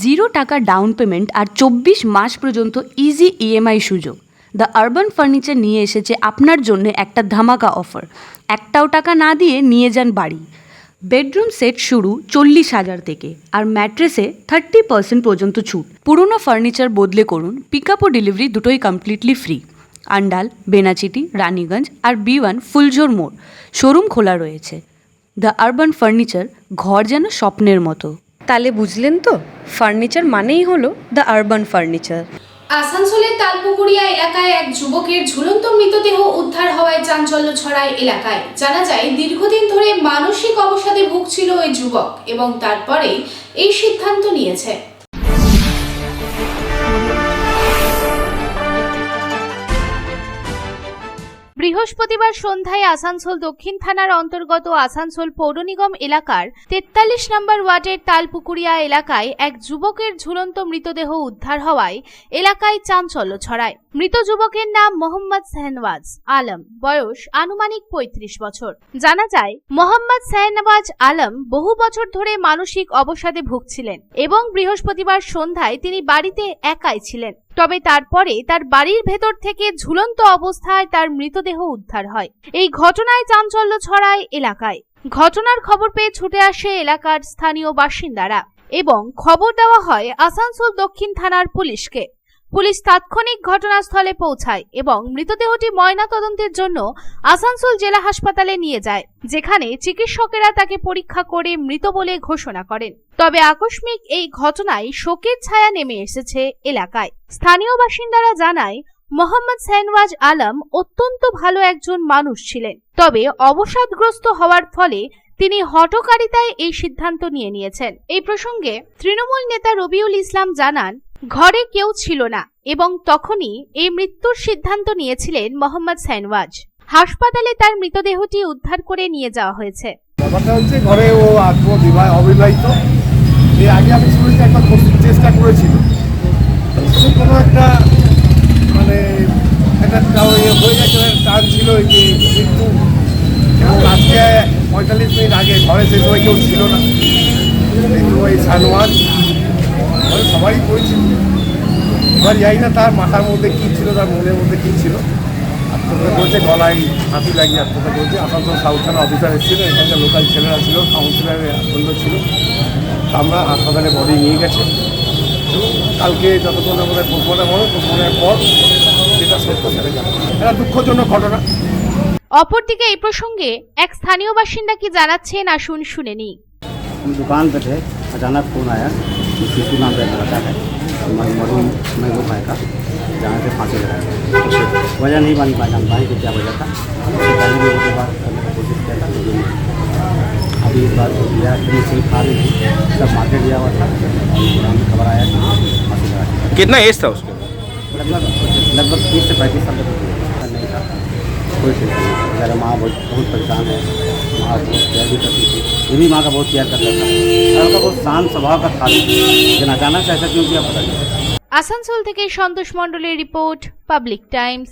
0 টাকা down payment আর 24 মাস পর্যন্ত easy EMI সুযোগ। দ্য আরবান ফার্নিচার নিয়ে এসেছে আপনার জন্য একটা ধামাকা অফার। একটাও টাকা না দিয়ে নিয়ে যান বাড়ি। বেডরুম সেট শুরু 40,000 থেকে, আর ম্যাট্রেসে 30% পর্যন্ত ছুট। পুরনো ফার্নিচার বদলে করুন, পিক আপ ও ডেলিভারি দুটোই কমপ্লিটলি ফ্রি। আন্ডাল, বেনাচিটি, রানীগঞ্জ আর B1 ফুলঝোর মোড় শোরুম খোলা রয়েছে। দ্য আরবান ফার্নিচার, ঘর যেন স্বপ্নের মতো। তাহলে বুঝলেন তো, ফার্নিচার মানেই হলো দ্য আরবান ফার্নিচার। আসানসোলের তালপুকুরিয়া এলাকায় এক যুবকের ঝুলন্ত মৃতদেহ উদ্ধার হওয়ায় চাঞ্চল্য ছড়ায় এলাকায়। জানা যায়, দীর্ঘদিন ধরে মানসিক অবসাদে ভুগছিল ওই যুবক এবং তারপরেই এই সিদ্ধান্ত নিয়েছে। বৃহস্পতিবার সন্ধ্যায় আসানসোল দক্ষিণ থানার অন্তর্গত আসানসোল পৌর নিগম এলাকার 43 নম্বর ওয়ার্ডের তালপুকুরিয়া এলাকায় এক যুবকের ঝুলন্ত মৃতদেহ উদ্ধার হওয়ায় এলাকায় চাঞ্চল্য ছড়ায়। মৃত যুবকের নাম মোহাম্মদ শাহনওয়াজ আলম, বয়স আনুমানিক 35 বছর। জানা যায়, মোহাম্মদ শাহনওয়াজ আলম বহু বছর ধরে মানসিক অবসাদে ভুগছিলেন এবং বৃহস্পতিবার সন্ধ্যায় তিনি বাড়িতে একাই ছিলেন। তবে তারপরে তার বাড়ির ভেতর থেকে ঝুলন্ত অবস্থায় তার মৃতদেহ উদ্ধার হয়। এই ঘটনায় চাঞ্চল্য ছড়ায় এলাকায়। ঘটনার খবর পেয়ে ছুটে আসে এলাকার স্থানীয় বাসিন্দারা এবং খবর দেওয়া হয় আসানসোল দক্ষিণ থানার পুলিশকে। পুলিশ তাৎক্ষণিক ঘটনাস্থলে পৌঁছায় এবং মৃতদেহটি ময়নাতদন্তের জন্য আসানসোল জেলা হাসপাতালে নিয়ে যায়, যেখানে চিকিৎসকেরা তাকে পরীক্ষা করে মৃত বলে ঘোষণা করেন। তবে আকস্মিক এই ঘটনায় শোকের ছায়া নেমে এসেছে এলাকায়। স্থানীয় বাসিন্দারা জানায়, মোহাম্মদ শাহনওয়াজ আলম অত্যন্ত ভালো একজন মানুষ ছিলেন, তবে অবসাদগ্রস্ত হওয়ার ফলে তিনি হঠকারিতায় এই সিদ্ধান্ত নিয়েছেন। এই প্রসঙ্গে তৃণমূল নেতা রবিউল ইসলাম জানান, ঘরে কেউ ছিল না এবং তখনই এই মৃত্যুর সিদ্ধান্ত নিয়েছিলেন মোহাম্মদ শাহনওয়াজ। হাসপাতালে তার মৃতদেহটি উদ্ধার করে নিয়ে যাওয়া হয়েছে। ব্যাপারটা হচ্ছে, ঘরে ও অবিবাহিত। এর আগে আমি শুনেছি একটা চেষ্টা করেছিল, কোনো একটা মানে একটা হয়ে গেছে, টান ছিল যে মৃত্যু। এবং আজকে 45 মিনিট আগে ঘরে সে সময় কেউ ছিল না, কিন্তু ওই শাহনওয়াজ সবাই বলছিল। এবার যাই না তার মাথার মধ্যে কী ছিল, তার মনের মধ্যে কী ছিল। আত্মহত্যা করেছে, গলায় হাতি লাগিয়ে আত্মহত্যা করেছে। আসানসোল সাউথ থানা অফিসার এসেছিল, এখানকার লোকাল ছেলেরা ছিল, কাউন্সিলারের আনন্দ ছিল। আমরা হাসপাতালে বডি নিয়ে গেছে এবং কালকে যতক্ষণ আমাদের পোস্টমর্টম হবে, পোস্টমর্টমের পর যেটা সত্য সেটা জানা। এটা দুঃখজনক ঘটনা। অপরদিকে এই প্রসঙ্গে এক স্থানীয় বাসিন্দা কি জানাচ্ছেন, আসুন শুনে নিই। दुकान पे थे, अचानक फ़ोन आया कि शिशु नाम का एक लड़का है मरूम महबूब भाई का, जहाँ से फांसी लगाया। वजह नहीं बन पाया, जानता है कि क्या वजह था। उससे पहले भी उसके बाद करने का कोशिश किया था, लेकिन अभी इस बार दिया सिर्फ खा रही थी, सब मार्केट दिया हुआ था। हमें खबर आया कि फांसी लगा। कितना एज था उसके? लगभग 30 से 35 साल तक नहीं था। कोई टेंशन नहीं। मेरा माँ बहुत परेशान है, माँ बहुत केयर भी करती थी, ये भी माँ का बहुत केयर करता था। लड़का बहुत शांत स्वभाव का था, लेकिन अचानक से ऐसा क्यों किया पता नहीं। আসানসোল থেকে সন্তোষ মণ্ডলের রিপোর্ট, পাবলিক টাইমস।